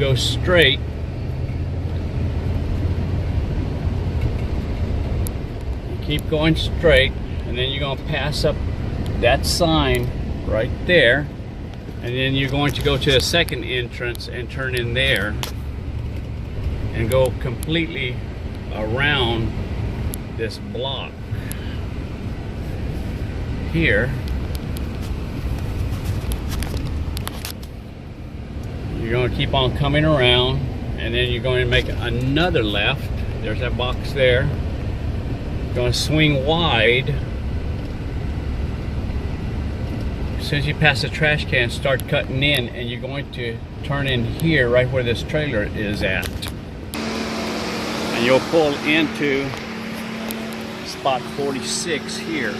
go straight. You keep going straight, and then you're going to pass up that sign right there, and then you're going to go to the second entrance and turn in there and go completely around this block here. You're going to keep on coming around, and then you're going to make another left. There's that box there. You're going to swing wide. As soon as you pass the trash can, start cutting in, and you're going to turn in here right where this trailer is at. And you'll pull into spot 46 here.